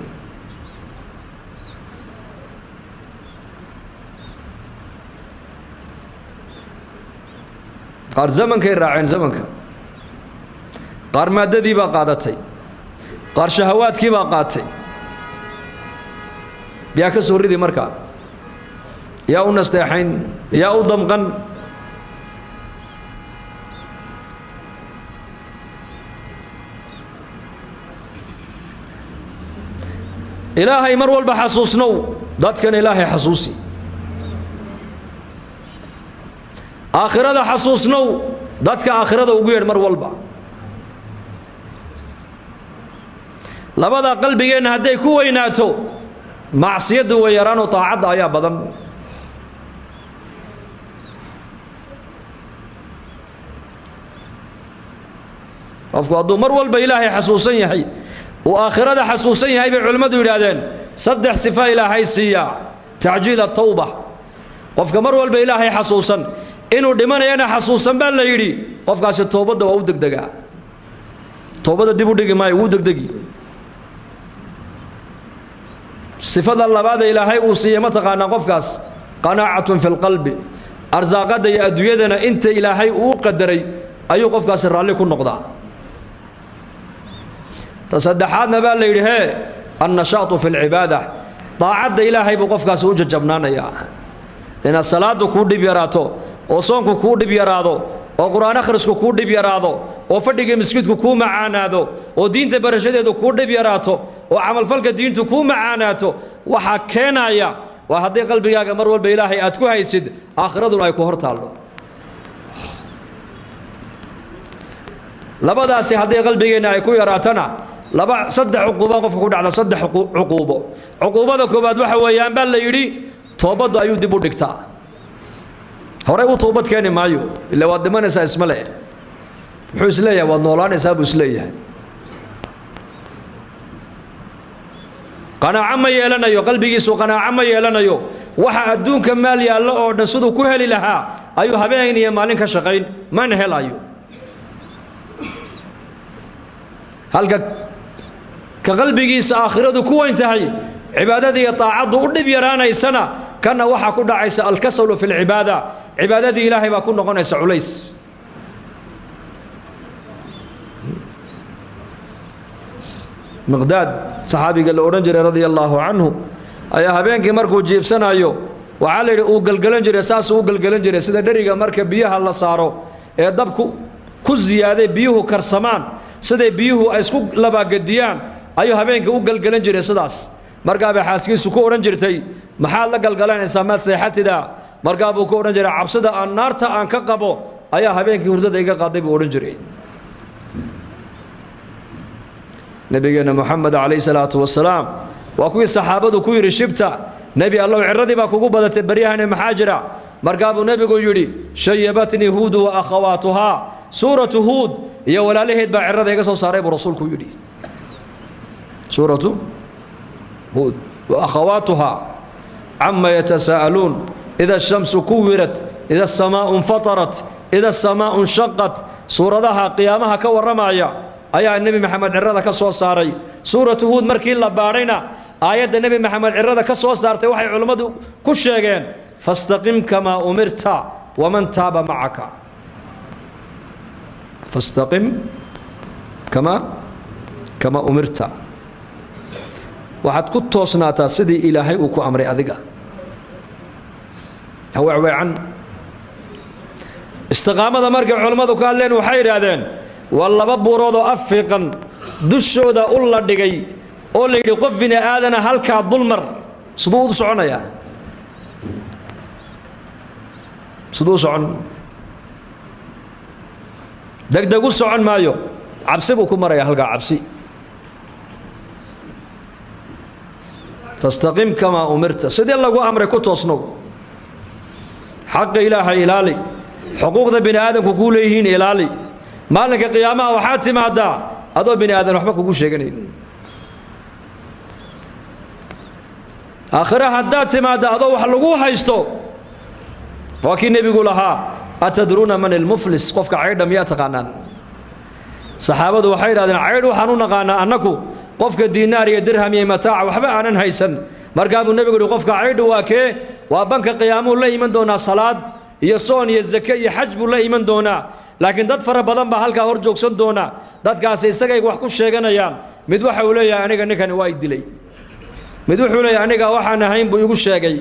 قار زمن كي راعين زمنك قار مادة دي باقادتي قار شهوات كي باقاتي يا كسور دي مركا يا ونستحين يا ودمقن إلهي مر والبا حسوسنو ضد كان إلهي حسوسي آخرة حسوسنو ضد كآخرة وقير مر والبا لبدا قلبي إن هدي كويناتو معصية ويران وطاعد يا بدن أفقدوا مر والبا إلهي حسوسين يحي وآخرة حسوسين هاي بعلماء يرادين صدح صفاء إلهي سيا تعجيل التوبة وفق مر والبا إلهي حسوسا إنه دمان أنا حسوسا بل يري وفق عش التوبة ده ودق دقا توبة دي بدق ما يودق دقي صفات الله بعد إلهي أوصي متقانا وفقاس قناعة في القلب أرزاق دي أدويدنا أنت إلهي أوقدري أيو وفقاس الرالي كن نقضى تصدحاتنا بقى اللي يريه النشاط في العبادة طاعة إلهي بقفقاس وجه جبنانا يا إن الصلاة كود بيراتو وصونك كود بيرادو وقرآن أخرسك كود بيرادو وفردك مسكتك كو معانادو ودين تبرشده كود بيراتو وعمل فلك دين تكو معاناتو وحكينا يا وهدي قلبي يا مرول بإلهي أتكو هيسد آخرة لا يكو هرتالو لبدا سي هدي قلبي يكو يراتنا لبا صدح عقوبة قف كود على صدح عقوبة كوباد waxa weeyaan bal la yiri toobadu ayuu dib u dhigtaa hore uu toobad keenay maayo illa wad dhimanaysa ismale wuxuu isleeyahay wad noolaanaysa buu isleeyahay qanaaca ma yeelanayo qalbigiisu qanaaca ma yeelanayo waxa adduunka maal yaalo oo dhan sidoo ku heli lahaa ayuu habeen iyo maalin ka shaqayn man helayo halka كقلبيس آخرته كوين تهي عبادتي طاعته ودب يرانا سنة كان وحى كل عيسى الكسل في العبادة عبادتي إلهي ما كنا قناس عليس مقداد صحابي قال أورنجر رضي الله عنه أيها هبينك مركو جيب سنة أيو وعلي أوقل قلنجر أساس أوقل قلنجر سيدا دريقة مركب بيها الله صاروا يدبكو كل زيادة بيهو كرسمان سيدا بيهو أسكو لبا قديان أيها هبينك أوقل قلنجر أساس مركب حاسكين سكو أورنجر تي محال لقل قلان إسامات سيحاتي دا مركب أوكو أورنجر عبسدا النار تا أنكقبو أيها هبينك وردد إيقا قاضي بأورنجرين نبينا محمد عليه الصلاة والسلام وكوي الصحابة كوي رشبتا نبي الله عرضي باكو بدت بريهن محاجرة مرقاب نبي يقول شيبتني هود وأخواتها سورة هود يا ولا لهد بعرضي يقصو صاري برسولك يقول سورة هود وأخواتها عما يتساءلون إذا الشمس كورت إذا السماء انفطرت إذا السماء انشقت سورة ذها قيامها كور رمايا أيها النبي محمد عرضة كسو صاري سورة هود مركي الله بارينا آيات النبي محمد عرضة كسو صارتي وحي علماء كل شيئين فاستقم كما أمرت ومن تاب معك فاستقم كما أمرت waxaad ku toosnaataa sidii ilaahay uu ku amray adiga hawaa عن istiqaamada markay culimadu ka hadleen waxay yiraahdeen wallaba buurood oo afiiqan dushooda u la dhigay oo la yiri qof bini aadana halka dulmar sidoo u soconaya sidoo socon degdeg u socon maayo cabsi buu ku maraya halka cabsi فاستقم كما أمرت سيدي الله أمر كتوصنو حق إلهي إلالي حقوق ذا بني آدم كقوليهين إلالي مالك قيامة وحاتم هذا هذا بني آدم وحبك كقول شيء آخرها هدات ماذا هذا وحلقوها يستو فاكين النبي يقولها أتدرون من المفلس قفك عيدا مياتقانان صحابة وحيد هذا عيد وحنون قانا أنكو قفك الدينار يدرهم يمتاع وحبا أنا هيسن مرقاب النبي يقول قفك عيد واكي وبنك قيامه الله يمن دونا صلاة يصون يزكي يحجب الله يمن دونا لكن دad fara badan ba halka hor joogsan doona dadkaas isaga wax ku sheeganayaan mid waxa uu leeyahay aniga ninkan waa idilay mid wuxuu leeyahay aniga waxaan ahayn buu igu sheegay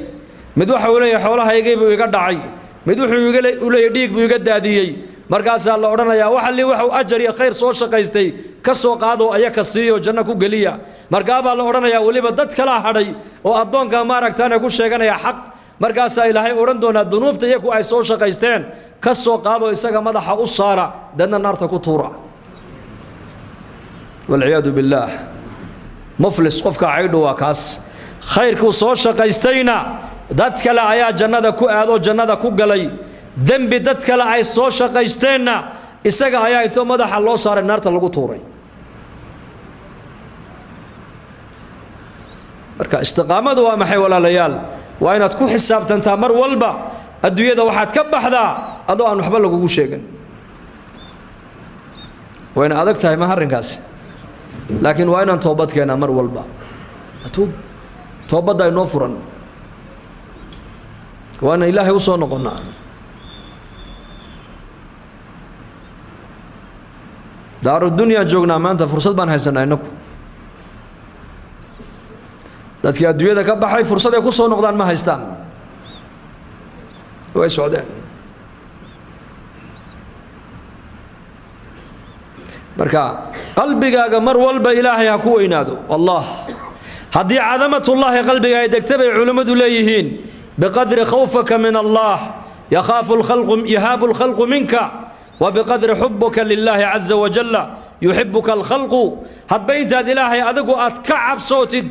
mid waxa uu leeyahay xoolahaygii buu iga dhacay mid wuxuu iga leeyahay dhiig buu iga daadiyay markaas la oranayaa waxa li wuxuu ajar iyo khayr soo shaqaystay ka soo qaado ayaka siiyo janno ku galiya markaa baa la oranayaa waliba dad kala hadhay oo adoonka maaragtaan ku sheeganaya xaq markaas ilaahay oran doona dunuubta iyagu ay soo shaqaysteen ka soo qaado isaga madaxa u saara dadna naarta ku tuura wal iyad billah muflis qofka aydu waa kaas khayrku soo shaqaystayna dad kale ayaa jannada ku aado jannada ku galay dambi dad kale ay soo shaqaysteenna isaga ayaa inta madaxa loo saaray naarta lagu tuuray marka istiqaamadu waa maxay walaalayaal waa inaad ku xisaabtantaa mar walba adduunyada waxaad ka baxdaa adoo aan waxba lagugu sheegin waa in adag tahay ma arrinkaas laakiin waa inaan toobad keenaa mar walba toobadda ay noo furan waana ilaahay u soo noqonnaa daaru dunya joognaa maanta fursad baan haysanaa inagu dadkii adduunyada ka baxay fursad ay ku soo noqdaan ma haystaan way socdeen marka qalbigaaga mar walba ilaahay ha ku weynaado wallah haddii cadamatullaahi qalbiga ay degta bay culimmadu leeyihiin biqadri khawfaka min allah yahaabu alkhalqu minka وبقدر حبك لله عز وجل يحبك الخلق هاد بينت هاد إلهي أدقو أتكعب صوتد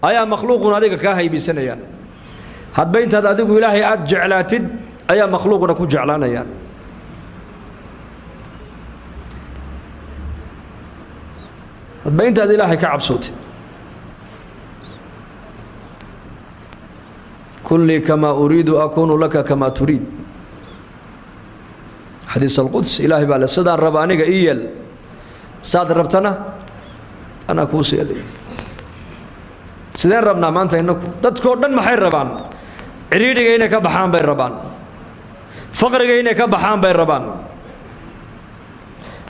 أيا مخلوق أدقو كاهي بسنيان هاد بينت هاد أدقو إلهي أتجعلاتد أيا مخلوق نكو جعلانيان هاد بينت هاد إلهي كعب صوتد كن لي كما أريد أكون لك كما تريد حديث القدس إلهي بالله سدان ربانيك إيال ساد ربتنا أنا كوسي لي سدان ربنا ما أنت إنك تذكر دن محير ربان عريدي إنك بحام بين ربان فقر إنك بحام بين ربان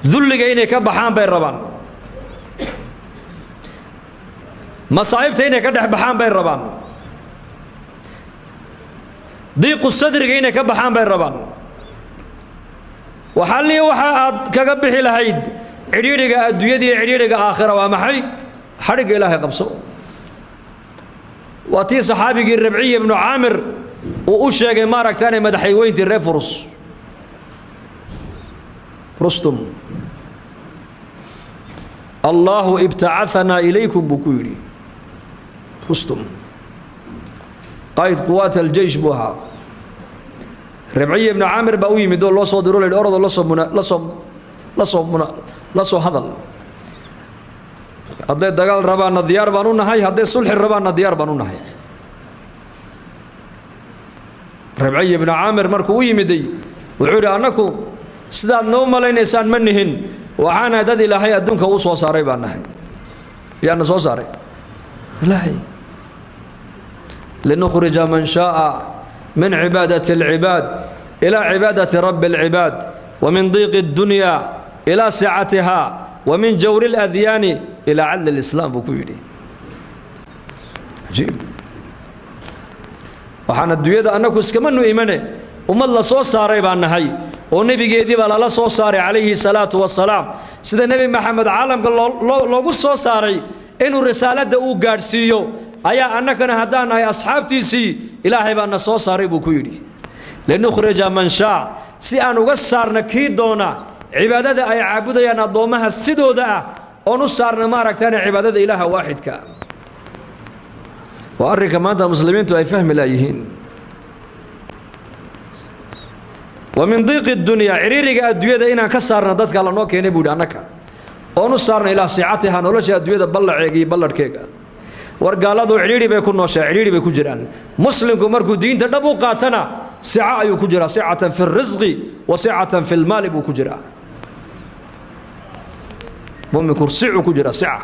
ذل إنك بحام بين ربان مصائب إنك دح بحام بين ربان ضيق الصدر إنك بحام بين ربان وحالي وحاد كقبح الهيد عريرك الدنيا عريرك آخرة ومحي حرق إلهي قبصه واتي صحابي الربعي بن عامر وأشياء مارك تاني مدحي وينتي الرفرس رستم الله ابتعثنا إليكم بكيري رستم قائد قوات الجيش بوها ربعي بن عامر باوي مدول لو سو ديرو لي اورد لا سو هذا هذا دغال ربانا ديار بانو نحي هذا صلح ربانا ديار بانو نحي ربعي بن عامر مركو يمدي وعوري انكو سدا نو ملينيسان منهن وحانا دد الهي ادونك او سو ساري بان نحي يانا سو ساري الهي لنخرج من شاء من عبادة العباد إلى عبادة رب العباد ومن ضيق الدنيا إلى سعتها ومن جور الأذيان إلى عل الإسلام بكويدي عجيب وحنا الدوية أنك اسكمنوا إيمانه وما الله صو صاري بأنهاي والنبي جدي بلا الله صو صاري عليه الصلاة والسلام سيد النبي محمد عالم قال لو صو صاري إنه رسالة دو قارسيو أيا أنك هدانا يا أصحاب تيسي إلهي بأن صو صاري بكويدي لنخرج من شاء سي أن وصارنا كيدونا عبادة أي عبودة يا نضومها السدودة ونصارنا ما ركتنا عبادة إله واحد كا وأرك ما أنت مسلمين تو أي فهم لايهين ومن ضيق الدنيا عريرك الدنيا ده إنا كسرنا ضدك على نوك ينبود عنك ونصارنا إلى ساعتها نولش الدنيا ده بلع عجي بلع كيكا ورقالادو عريري بيكون نوشا عريري بيكون جيران مسلم كمركو دين تدبو قاتنا سعة يكون جرا سعة في الرزق وسعة في المال بيكون جرا ومكو سعة كجرا سعة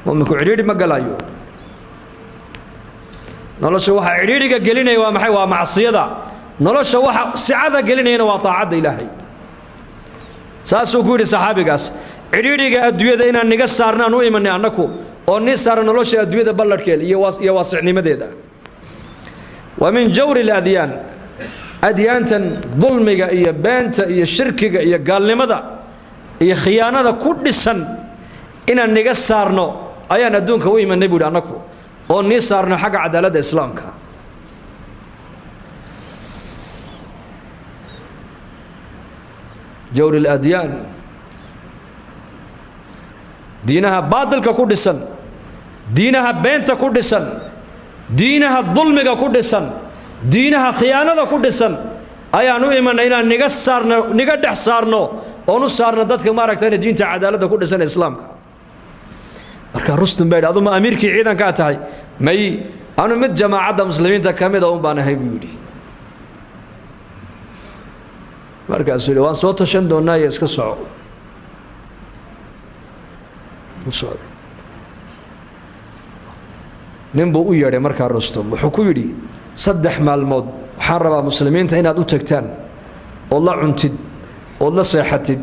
ومكو عريري مقالايو نولش وحا عريري قليني ومحي ومعصيدا نولش وحا سعادة قليني وطاعة إلهي ساسو كوري صحابي قاس cidhiidhiga adduunyada inaan niga saarnaan u imanay annaku oo ni saaran nolosha adduunyada balladhkeel iyo waasicnimadeeda wa min jawri aladyaan adyaantan dulmiga iyo beenta iyo shirkiga iyo gaalnimada iyo khiyaanada ku dhisan inaan niga saarno ayaan adduunka u imanay buuhi annaku oo nii saarno xagga cadaaladda islaamka jawri aladyaan diinaha baadilka ku dhisan diinaha beenta ku dhisan diinaha dulmiga ku dhisan diinaha khiyaanada ku dhisan ayaan u imanay inaan niga saarno niga dhex saarno oon u saarno dadka maaragtay diinta cadaaladda ku dhisan islaamka marka rustum baa aduma amiirkii ciidanka tahay may anu mid jamaacadda muslimiinta kamida un baan ahay buu yidhi markaasuu yidhi waan soo tashan doonaa iyo iska soco u socday nin buu u yeedhay markaa rustum wuxuu ku yidhi 3 maalmood waxaan rabaa muslimiinta inaad u tagtaan ood la cuntid ood la seexatid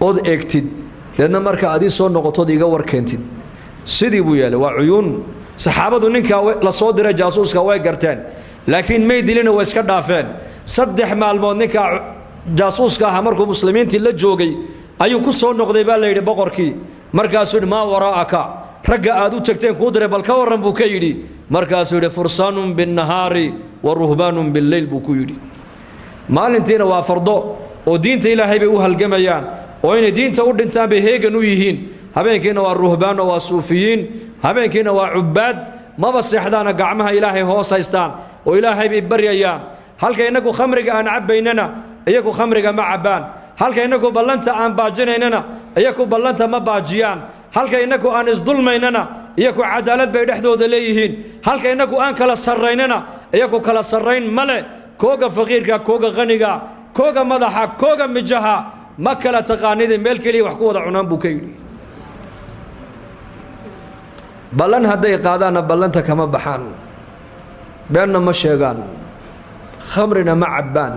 ood eegtid deedna marka aad ii soo noqotood iga warkeentid sidii buu yeelay waa cuyuun saxaabadu ninkaa la soo diray jaasuuska way garteen laakiin may dilina way iska dhaafeen 3 maalmood ninkaa jaasuuska ah markuu muslimiintii la joogay ayuu ku soo noqday baa la yidhi boqorkii markaasuu yidhi maa waraa'aka ragga aad u tagteen kuu diray bal ka warran buu ka yidhi markaasuu yidhi fursaanun binnahaari wa ruhbaanun billeyl buu ku yidhi maalintiina waa fardo oo diinta ilaahay bay u halgamayaan oo inay diinta u dhintaan bay heegan u yihiin habeenkiina waa ruhbaan oo waa suufiyiin habeenkiina waa cubbaad maba seexdaana gacmaha ilaahay hoos haystaan oo ilaahay bay baryayaan halka innagu khamriga aan cabbaynana iyagu khamriga ma cabbaan halka innagu ballanta aan baajinaynana iyagu ballanta ma baajiyaan halka innagu aan isdulmaynana iyagu cadaalad bay dhexdooda leeyihiin halka innagu aan kala sarraynana iyagu kala sarrayn male kooga faqiirka kooga qaniga kooga madaxa kooga mijaha ma kala taqaanidin meel keliya wax ku wada cunaan buu ka yidhi ballan hadday qaadaanna ballanta kama baxaan beenna ma sheegaan khamrina ma cabbaan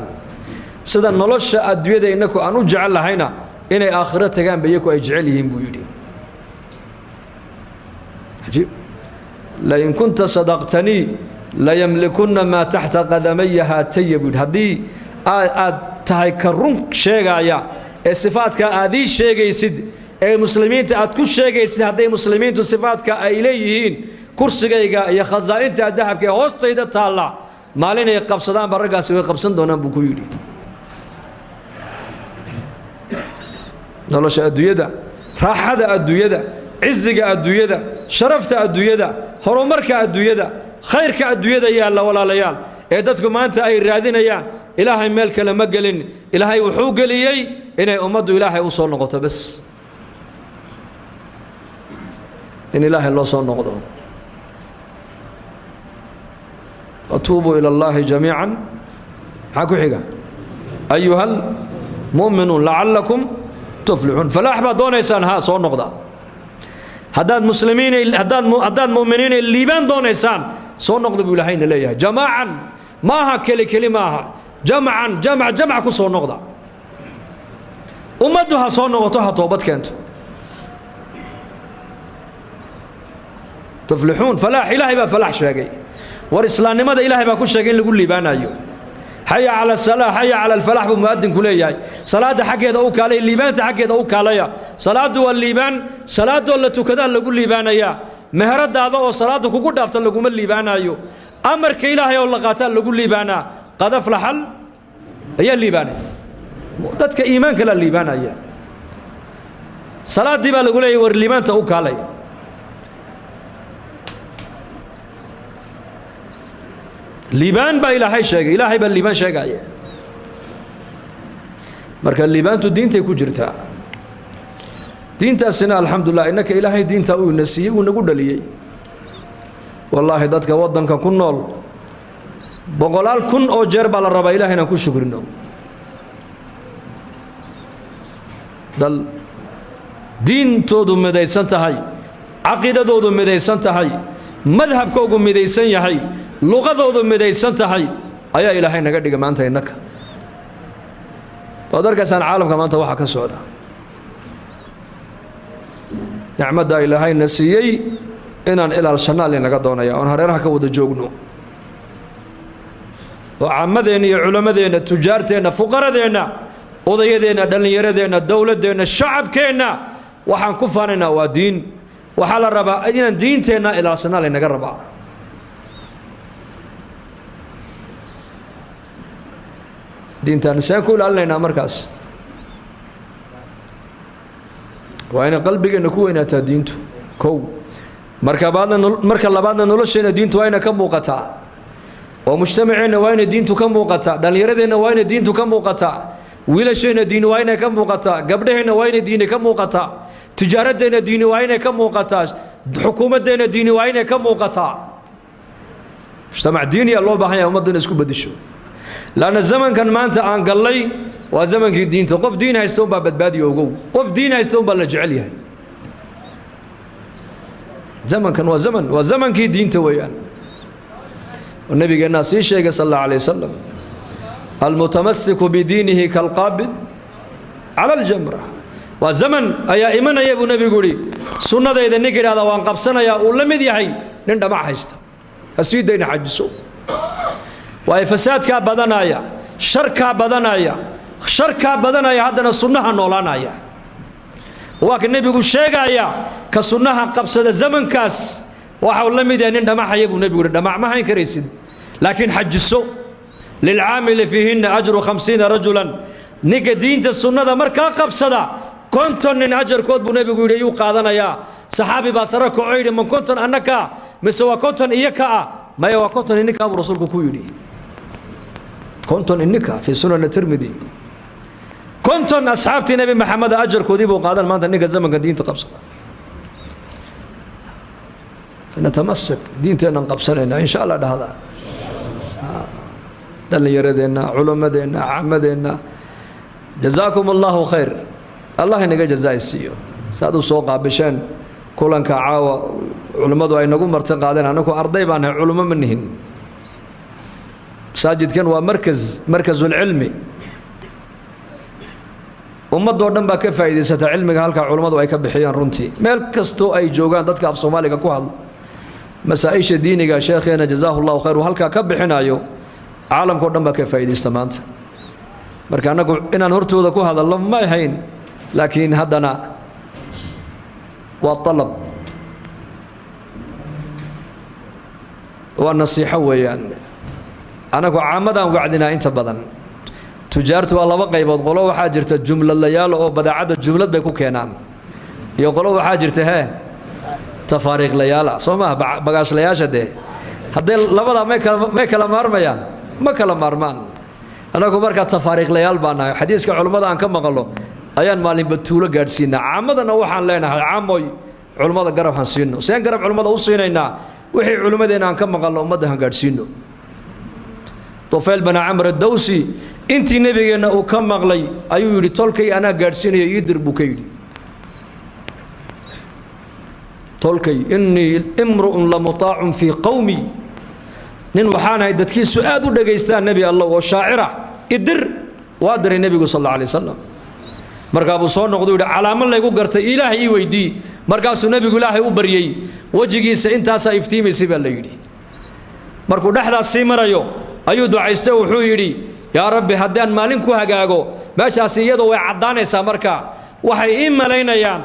sida nolosha adduunyada innaku aan u jecel lahayna inay aakhiro tagaanba iyaku ay jecel yihiin buu yidhi عجيب لئن كنت صدقتني ليملكن ما تحت قدمي هاتي بود هدي تهي كرون شيغايا صفاتك ادي شيغيسد اي مسلمين اد كو شيغيسد هدي مسلمين صفاتك اي ليهين كرسيغا يا خزائنت ذهبك هوستيدا تالا مالين اي قبسدان برغاس way qabsan doonaan buu ku yidhi nolosha adduunyada raaxada adduunyada عزك الدنيا شرفت الدنيا هرمرك الدنيا خيرك الدنيا يا الله ولا ليال إيدتكم أنت أي رادين يا إلهي ملك لما قلن إلهي وحوق لي إن أمد إلهي أوصل نقطة بس إن إلهي الله صار نقطة أتوبوا إلى الله جميعا حكوا حقا أيها المؤمنون لعلكم تفلحون فلا أحبا دون إنسان ها صار نقطة هداد مسلمين هداد مؤمنين الليبان دون إنسان صار نقطة بيلاهين ليها جماعا ماها كلمة جمع كو صار نقطة أمدها صار نقطة توبت كانت تفلحون فلاح إلهي با فلاح شاقي والإسلام لماذا إلهي با كل شاقين لقول ليبان أيو حي على الصلاة حي على الفلاح بمؤذن كلية صلاة حقيقة أو كالي الليبان حقيقة أو كالية صلاة والليبان صلاة ولا تكذا لقول ليبان يا مهرد هذا وصلاة كوكو دافت لقوم الليبان أيو أمر كإلهي والله قاتل لقول ليبان قد أفلح هي الليبان دتك إيمان كلا الليبان يا صلاة دي بقول لي والليبان تأو كالي ليبان با إلهي شاقي إلهي با الليبان شاقي مركا الليبان تو دين تيكو جرتا دين تاسنا الحمد لله إنك إلهي دين تاو نسيه ونقول لي والله دادك ودنك كن نول بقولال كن أو جرب على الربا إلهي نكون شكرنا دل دين تودو مديسان تهي عقيدة تودو مديسان تهي مذهب كوغو مديسان يهي luqadoodu midaysan tahay ayaa ilaahay naga dhiga maanta innaka waad arkaysaan caalamka maanta waxa ka socda نعمة إلهي نسيي إن إلى الشنال نقدونا يا أنهارها كود جوجنو وعمدنا علماءنا تجارتنا فقراءنا وضيدنا دلنيردنا دولتنا الشعب كنا وحن كفارنا ودين وحال الربا أين دينتنا إلى الشنال نقربا دينتنا سيكون علينا مركز وأنا قلبي نكون دينته كو مركب نلشنا دينته وين كم وقطع ومجتمعنا وين دينته كم وقطع دليردنا وين دينته كم وقطع ويلشنا دين وين كم وقطع قبلنا وين دين كم وقطع تجارتنا دين وين كم وقطع حكومتنا دين وين كم وقطع مجتمع ديني الله بحياه ومدن اسكو بدشو لأن الزمن كان ما أنت عن قلي وزمن كي دين توقف دين هاي السوبة بدبادي وقو قف دين هاي السوبة اللي جعليها زمن كان وزمن كي دين تويان والنبي قال الناس شيء صلى الله عليه وسلم المتمسك بدينه كالقابض على الجمرة وزمن أي إيمان يا أبو نبي قولي سنة إذا نكر هذا وانقبسنا يا أولا مذيعي نندى ما حجته أسيد دين حجسو وأي فساد كا بدنايا شر كا بدنايا هذا السنة نولانايا وكان النبي يقول شيء يا كسنة قبسة الزمن كاس وحول لم يدين عندما حيب النبي يقول دمع ما هين كريسد لكن حج السوء للعامل فيهن أجر 50 رجلا نك دين السنة مركا قبسة كنتن أجر كود النبي يقول يو قادنا يا صحابي بصرك عيد من كنتن أنك مسوا كنتن إياك ما يوا كنتن إنك أبو رسولك كويدي كنتن إنك في سنن الترمذي كنتن أصحابتي نبي محمد أجر كودي وقادنا ما أنت الزمن دين تقبسة فنتمسك دينتنا نقبسنا إن شاء الله هذا دل يردنا علماءنا عمدنا جزاكم الله خير الله ينجى جزاء السيو سادو سوق بشان كلن كعاوة علماء أي نقول مرتقادين أنا كو أرضي بانها علماء منهن ساجد كان مركز العلمي وما دورنا بكيف إذا ستعلمك هالك علماء أي كبحيان رنتي ملكستو أي جوجان ضدك في صومالي كوهل مسائش دينك شيخنا جزاه الله خير وهلك كبحنا يو عالم كودن بكيف إذا استمانت مركانا إن نورتو ذكو هذا الله ما يهين لكن هدنا والطلب والنصيحة ويان أنا عامدا وقعدنا أنت بدن تجارت والله بقى يبغى قلوا حاجرت الجملة الليال أو بدأ عدد الجملة بيكون كينان يقولوا حاجرت ها تفاريق ليالا صوما بقاش لياشة ده هذا لبلا ما كلام مرميان ما كلام مرمان أنا أقول بركة تفاريق ليال بانا حديث كعلماء عن كم قالوا أيان مالين بتولى قارسينا عامدا نوحان لنا عاموي علماء قرب حسينه سين قرب علماء وصينا وحي علماء عن كم قالوا مدها قارسينه طفيل بن عمرو الدوسي انت نبينا وكم مغلي ايو يري تولكي انا غارسين يدربو كيدي تولكي اني امرؤ لمطاع في قومي نين وحانا ددكي سؤاد دغيسtaan nabi allah oo shaacira idir waadar nabi sallallahu alayhi wasallam marka uu soo noqdo uu calaamad la igu gartay ilaahay weydii markaasuu nabigu ilaahay u baryay wajigiisa intaas ay iftiimaysay baa la yiri markuu dhaxdaas sii marayo ayuu ducaystay wuxuu yiri yaa rabbi haddaan maalin ku hagaago meeshaas iyadoo way cadaanaysaa marka waxay ii maleynayaan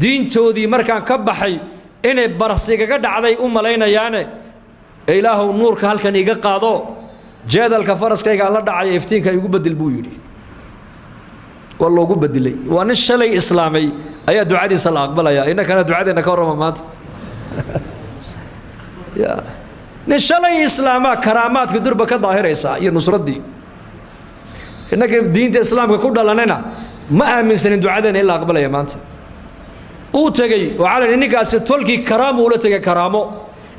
diintoodii markaan ka baxay inay barsiga ka dhacday u maleynayaan ilaahu nuurka halkan iga qaado jeedalka faraskayga la dhacay iftiinka igu bedel buu yiri والله ugu bedilay waa nin shalay islaamay ayaa ducadiisa la aqbalaya inakana ducadeena ka warama maanta ya nin shalay islaama karaamaadka durba ka daahiraysa iyo nusradii inaka diinta islaamka ku dhalanayna ma aaminsanin ducadeena la aqbalaya maanta uu tagay waxa ninkaasi tolkii karaamo ula tagay karaamo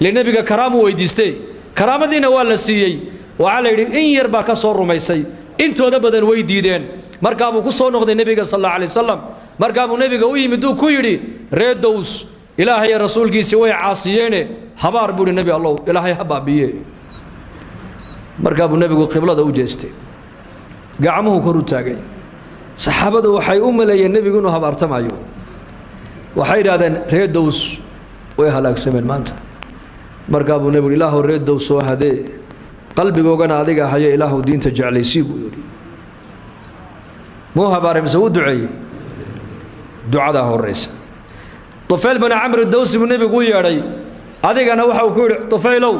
linabiga karaamo weydiistay karaamadiina waa la siiyay waxa la yiri in yar baa ka soo rumaysay intooda badan way diideen markaa uu ku soo noqday nabiga sallallahu alayhi wasallam markaa uu nabiga u yimid uu ku yiri reedows ilaahay iyo rasuulkiisa way caasiyeen habaar buu nabi allah ilaahay habaabiye markaa uu nabigu qiblada u jeestay gacmuhu kor u taagay saxaabadu waxay u maleeyeen nabigu inuu habaartamayo waxay yidhaahdeen reer dows way halaagsameen maanta markaa buu nebigu ilaahu reer dows soo hadee qalbigoogana adiga haya ilaahu diinta jeclaysii buu yidhi muu habaare mise u duceeyey ducadaa horraysa طفيل بن عمرو الدوسي بن نبي قوي ياري هذيك أنا وحى وكل طفيلو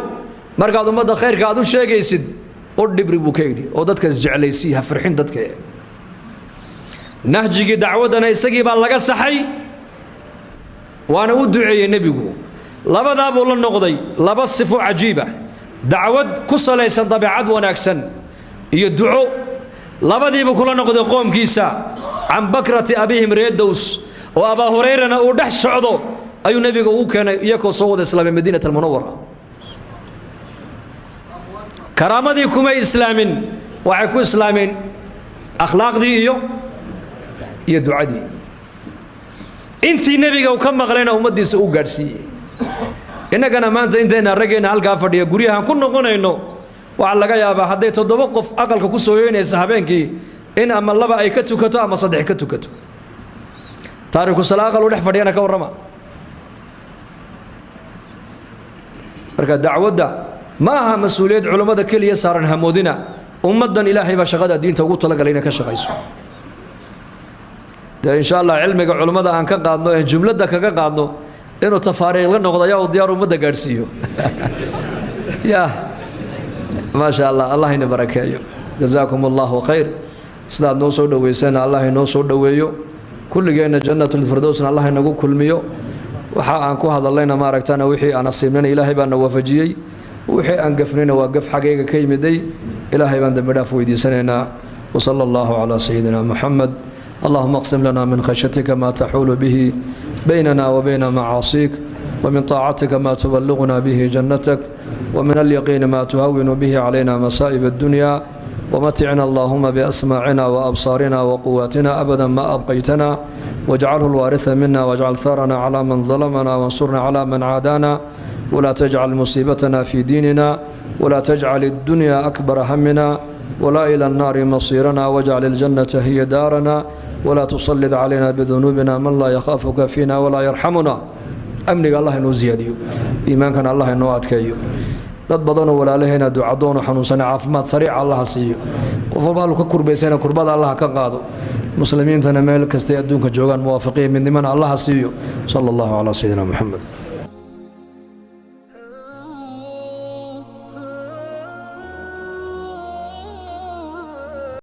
مركض مدة خير كادو شيء يسد أردي بربوكيدي أودتك الجعليسيها فرحين دتك نهجي دعوة أنا يسقي بالله الصحي وأنا أدعي النبي قو لبا ذا بقول النقضي لبا الصفة عجيبة دعوة كسر ليس طبيعة وناكسن يدعو لبا ذي بقول النقضي قوم كيسا عن بكرة أبيهم ريد دوس وأبا هريرة ودح سعده أي نبي قو كان يكو صوت إسلام مدينة المنورة كرامة دي كما إسلام وعكو إسلام أخلاق دي يدعى دي أنت نبي قو كم غلينا ومدي سوق قرسي إنك أنا ما أنت رجعنا هالقا فدي قريها كنا قلنا إنه وعلى جاي أبا حديت تدوقف أقل كوسوين السحابين كي إن أما الله بقى يكتو كتو أما صدق كتو كتو تارك الصلاة قالوا نحن فدينا كورما بركة دعوة دا ماها مسؤولية علماء دا كل يسار همودنا أمدا إلهي بشغاد الدين تقول طلق علينا كشغيس ده إن شاء الله علمك علماء دا أنك قادنو جملة دا كقادنو إنه تفاريغ لنا قضايا وديار أمدا قارسيو يا ما شاء الله الله ينبرك جزاكم الله خير سلام نوصل دويسنا الله نوصل دويو كل جينا جنة الفردوس الله ينقو كل ميو وحا أنكو هذا الله ما ركتنا وحي أنا صيمنا إلهي بأن وفجيي وحي أنقفنا وقف حقيقة كيم دي إلهي بأن دمدا فويدي سننا وصلى الله على سيدنا محمد اللهم اقسم لنا من خشيتك ما تحول به بيننا وبين معاصيك ومن طاعتك ما تبلغنا به جنتك ومن اليقين ما تهون به علينا مصائب الدنيا ومتعنا اللهم بأسماعنا وأبصارنا وقواتنا أبدا ما أبقيتنا واجعله الوارث منا واجعل ثارنا على من ظلمنا وانصرنا على من عادانا ولا تجعل مصيبتنا في ديننا ولا تجعل الدنيا أكبر همنا ولا إلى النار مصيرنا واجعل الجنة هي دارنا ولا تسلط علينا بذنوبنا من لا يخافك فينا ولا يرحمنا أمنك الله نوزياديو إيمانك الله نواتكيو dad badan oo walaalaheena ducadoon xanuunsan caafimaad sariic Allah siiyo qof walba ka kurbaysan kurbada Allah ka qaado muslimiintana meel kasta adduunka joogan muwaafiqiin midnimana Allah siiyo sallallahu alayhi wa sallam Muhammad